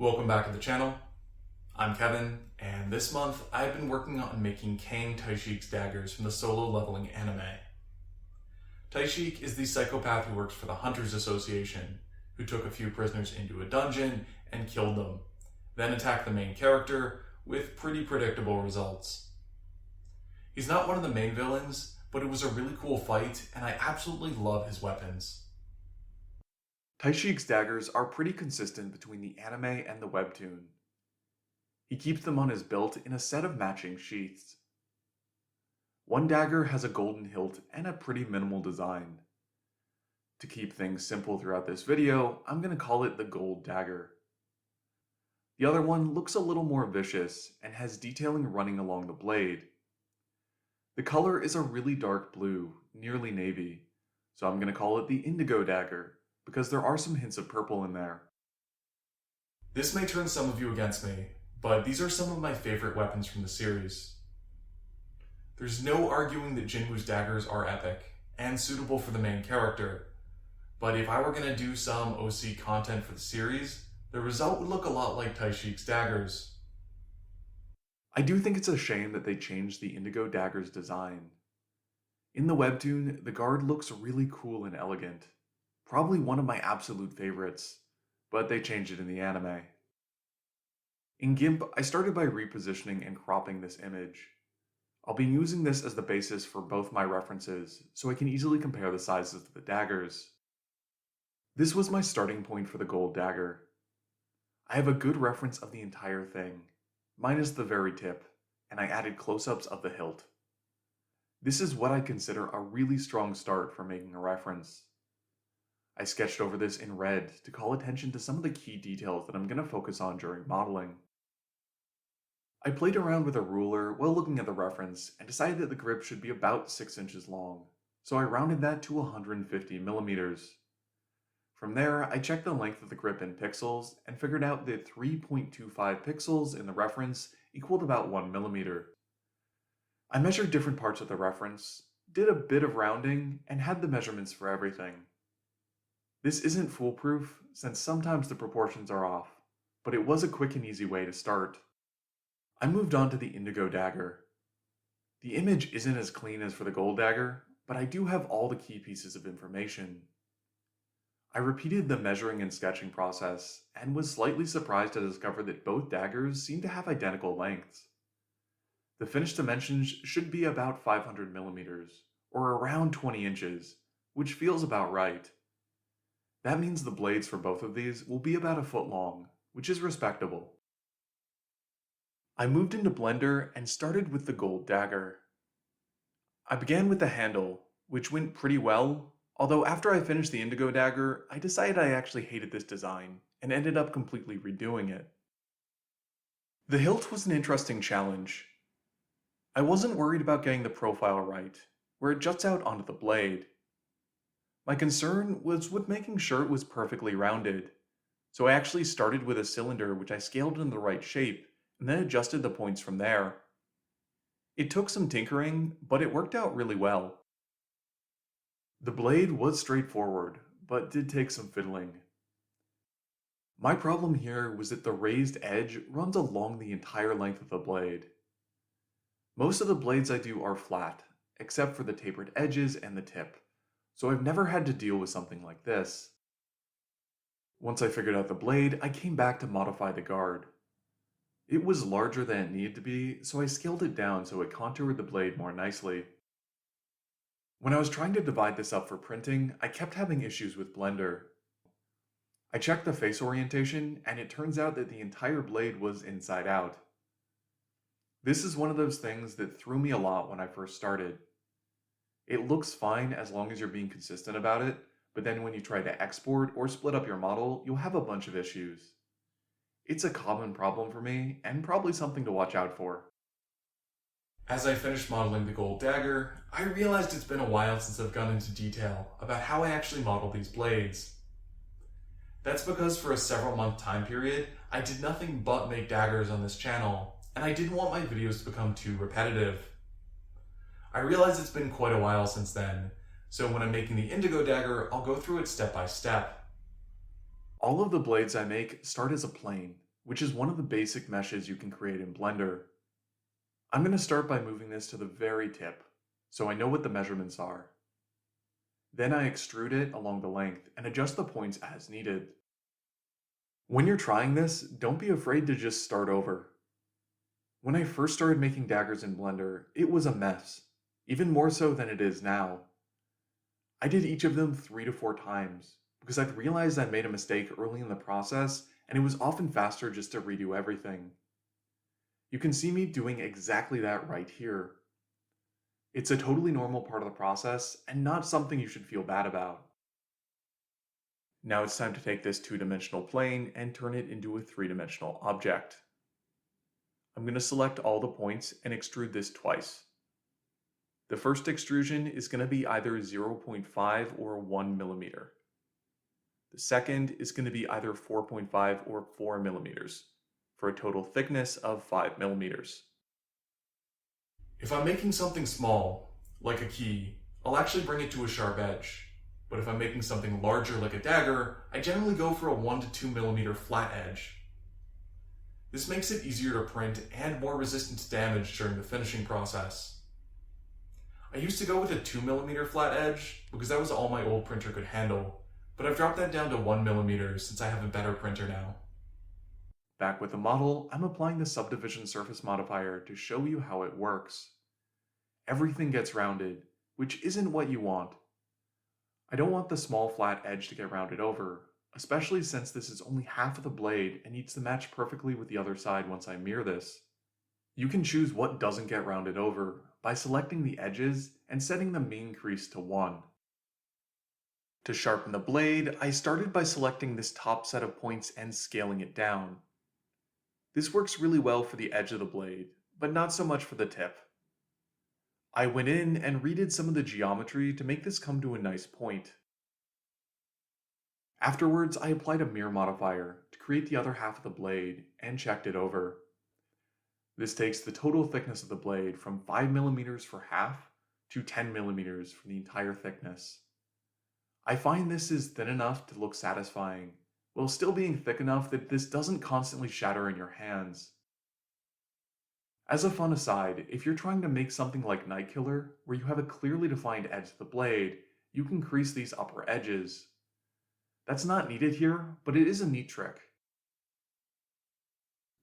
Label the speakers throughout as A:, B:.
A: Welcome back to the channel. I'm Kevin, and this month I've been working on making Kang Taeshik's daggers from the solo leveling anime. Taeshik is the psychopath who works for the Hunters Association, who took a few prisoners into a dungeon and killed them, then attacked the main character with pretty predictable results. He's not one of the main villains, but it was a really cool fight, and I absolutely love his weapons. Taeshik's daggers are pretty consistent between the anime and the webtoon. He keeps them on his belt in a set of matching sheaths. One dagger has a golden hilt and a pretty minimal design. To keep things simple throughout this video, I'm going to call it the gold dagger. The other one looks a little more vicious and has detailing running along the blade. The color is a really dark blue, nearly navy, so I'm going to call it the indigo dagger, because there are some hints of purple in there. This may turn some of you against me, but these are some of my favorite weapons from the series. There's no arguing that Jinwoo's daggers are epic, and suitable for the main character, but if I were going to do some OC content for the series, the result would look a lot like Taeshik's daggers. I do think it's a shame that they changed the indigo dagger's design. In the webtoon, the guard looks really cool and elegant. Probably one of my absolute favorites, but they changed it in the anime. In GIMP, I started by repositioning and cropping this image. I'll be using this as the basis for both my references, so I can easily compare the sizes of the daggers. This was my starting point for the gold dagger. I have a good reference of the entire thing, minus the very tip, and I added close-ups of the hilt. This is what I consider a really strong start for making a reference. I sketched over this in red to call attention to some of the key details that I'm going to focus on during modeling. I played around with a ruler while looking at the reference and decided that the grip should be about 6 inches long, so I rounded that to 150 millimeters. From there, I checked the length of the grip in pixels and figured out that 3.25 pixels in the reference equaled about 1 millimeter. I measured different parts of the reference, did a bit of rounding, and had the measurements for everything. This isn't foolproof, since sometimes the proportions are off, but it was a quick and easy way to start. I moved on to the indigo dagger. The image isn't as clean as for the gold dagger, but I do have all the key pieces of information. I repeated the measuring and sketching process, and was slightly surprised to discover that both daggers seem to have identical lengths. The finished dimensions should be about 500 millimeters, or around 20 inches, which feels about right. That means the blades for both of these will be about a foot long, which is respectable. I moved into Blender and started with the gold dagger. I began with the handle, which went pretty well, although after I finished the indigo dagger, I decided I actually hated this design and ended up completely redoing it. The hilt was an interesting challenge. I wasn't worried about getting the profile right, where it juts out onto the blade. My concern was with making sure it was perfectly rounded, so I actually started with a cylinder which I scaled in the right shape and then adjusted the points from there. It took some tinkering, but it worked out really well. The blade was straightforward, but did take some fiddling. My problem here was that the raised edge runs along the entire length of the blade. Most of the blades I do are flat, except for the tapered edges and the tip, so I've never had to deal with something like this. Once I figured out the blade, I came back to modify the guard. It was larger than it needed to be, so I scaled it down so it contoured the blade more nicely. When I was trying to divide this up for printing, I kept having issues with Blender. I checked the face orientation, and it turns out that the entire blade was inside out. This is one of those things that threw me a lot when I first started. It looks fine as long as you're being consistent about it, but then when you try to export or split up your model, you'll have a bunch of issues. It's a common problem for me, and probably something to watch out for. As I finished modeling the gold dagger, I realized it's been a while since I've gone into detail about how I actually model these blades. That's because for a several-month time period, I did nothing but make daggers on this channel, and I didn't want my videos to become too repetitive. I realize it's been quite a while since then, so when I'm making the indigo dagger, I'll go through it step by step. All of the blades I make start as a plane, which is one of the basic meshes you can create in Blender. I'm going to start by moving this to the very tip, so I know what the measurements are. Then I extrude it along the length and adjust the points as needed. When you're trying this, don't be afraid to just start over. When I first started making daggers in Blender, it was a mess, even more so than it is now. I did each of them 3 to 4 times, because I'd realized I made a mistake early in the process, and it was often faster just to redo everything. You can see me doing exactly that right here. It's a totally normal part of the process, and not something you should feel bad about. Now it's time to take this 2-dimensional plane and turn it into a 3-dimensional object. I'm going to select all the points and extrude this twice. The first extrusion is going to be either 0.5 or 1 millimeter. The second is going to be either 4.5 or 4 millimeters, for a total thickness of 5 millimeters. If I'm making something small, like a key, I'll actually bring it to a sharp edge. But if I'm making something larger like a dagger, I generally go for a 1 to 2 millimeter flat edge. This makes it easier to print and more resistant to damage during the finishing process. I used to go with a 2 millimeter flat edge because that was all my old printer could handle, but I've dropped that down to 1 millimeter since I have a better printer now. Back with the model, I'm applying the subdivision surface modifier to show you how it works. Everything gets rounded, which isn't what you want. I don't want the small flat edge to get rounded over, especially since this is only half of the blade and needs to match perfectly with the other side once I mirror this. You can choose what doesn't get rounded over by selecting the edges and setting the mean crease to 1. To sharpen the blade, I started by selecting this top set of points and scaling it down. This works really well for the edge of the blade, but not so much for the tip. I went in and redid some of the geometry to make this come to a nice point. Afterwards, I applied a mirror modifier to create the other half of the blade and checked it over. This takes the total thickness of the blade from 5 millimeters for half to 10 millimeters for the entire thickness. I find this is thin enough to look satisfying, while still being thick enough that this doesn't constantly shatter in your hands. As a fun aside, if you're trying to make something like Nigtkiller, where you have a clearly defined edge to the blade, you can crease these upper edges. That's not needed here, but it is a neat trick.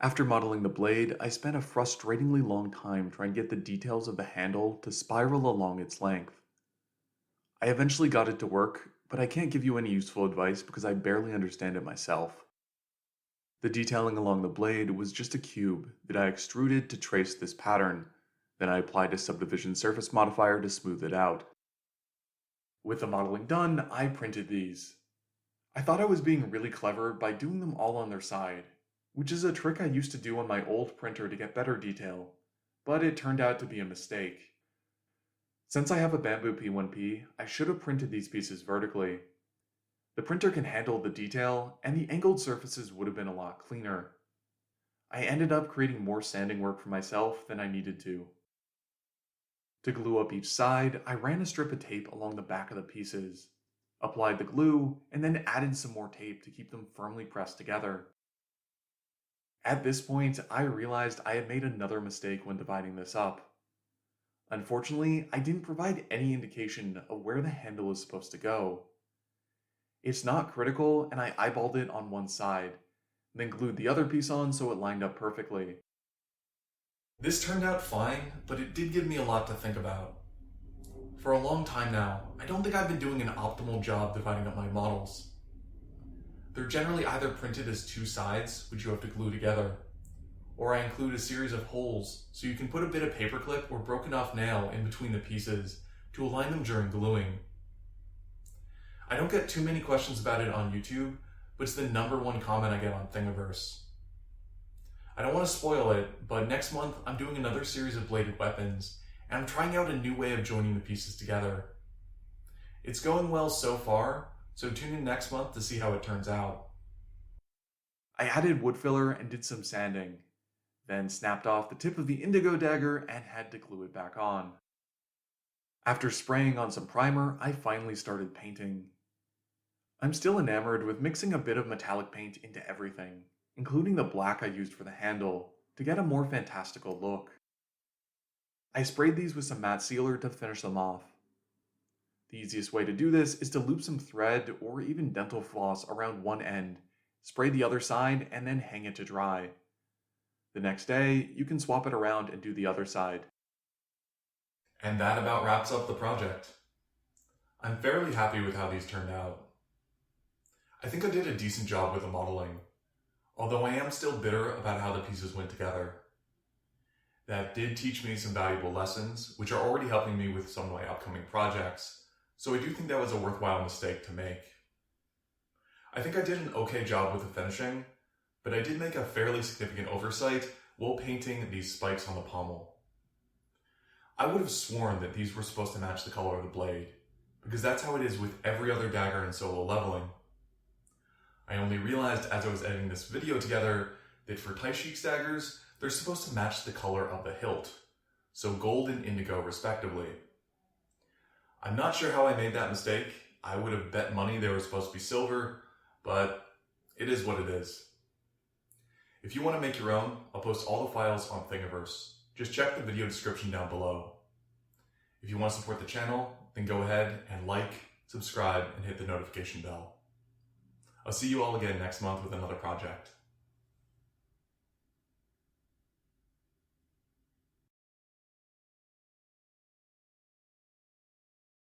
A: After modeling the blade, I spent a frustratingly long time trying to get the details of the handle to spiral along its length. I eventually got it to work, but I can't give you any useful advice because I barely understand it myself. The detailing along the blade was just a cube that I extruded to trace this pattern, then I applied a subdivision surface modifier to smooth it out. With the modeling done, I printed these. I thought I was being really clever by doing them all on their side, which is a trick I used to do on my old printer to get better detail, but it turned out to be a mistake. Since I have a Bamboo P1P, I should have printed these pieces vertically. The printer can handle the detail, and the angled surfaces would have been a lot cleaner. I ended up creating more sanding work for myself than I needed to. To glue up each side, I ran a strip of tape along the back of the pieces, applied the glue, and then added some more tape to keep them firmly pressed together. At this point, I realized I had made another mistake when dividing this up. Unfortunately, I didn't provide any indication of where the handle is supposed to go. It's not critical, and I eyeballed it on one side, then glued the other piece on so it lined up perfectly. This turned out fine, but it did give me a lot to think about. For a long time now, I don't think I've been doing an optimal job dividing up my models. They're generally either printed as 2 sides, which you have to glue together, or I include a series of holes so you can put a bit of paperclip or broken off nail in between the pieces to align them during gluing. I don't get too many questions about it on YouTube, but it's the #1 comment I get on Thingiverse. I don't want to spoil it, but next month I'm doing another series of bladed weapons, and I'm trying out a new way of joining the pieces together. It's going well so far, so tune in next month to see how it turns out. I added wood filler and did some sanding, then snapped off the tip of the indigo dagger and had to glue it back on. After spraying on some primer, I finally started painting. I'm still enamored with mixing a bit of metallic paint into everything, including the black I used for the handle, to get a more fantastical look. I sprayed these with some matte sealer to finish them off. The easiest way to do this is to loop some thread or even dental floss around one end, spray the other side, and then hang it to dry. The next day, you can swap it around and do the other side. And that about wraps up the project. I'm fairly happy with how these turned out. I think I did a decent job with the modeling, although I am still bitter about how the pieces went together. That did teach me some valuable lessons, which are already helping me with some of my upcoming projects, so I do think that was a worthwhile mistake to make. I think I did an okay job with the finishing, but I did make a fairly significant oversight while painting these spikes on the pommel. I would have sworn that these were supposed to match the color of the blade, because that's how it is with every other dagger in solo leveling. I only realized as I was editing this video together that for Taeshik's daggers, they're supposed to match the color of the hilt, so gold and indigo respectively. I'm not sure how I made that mistake. I would have bet money they were supposed to be silver, but it is what it is. If you want to make your own, I'll post all the files on Thingiverse. Just check the video description down below. If you want to support the channel, then go ahead and like, subscribe, and hit the notification bell. I'll see you all again next month with another project.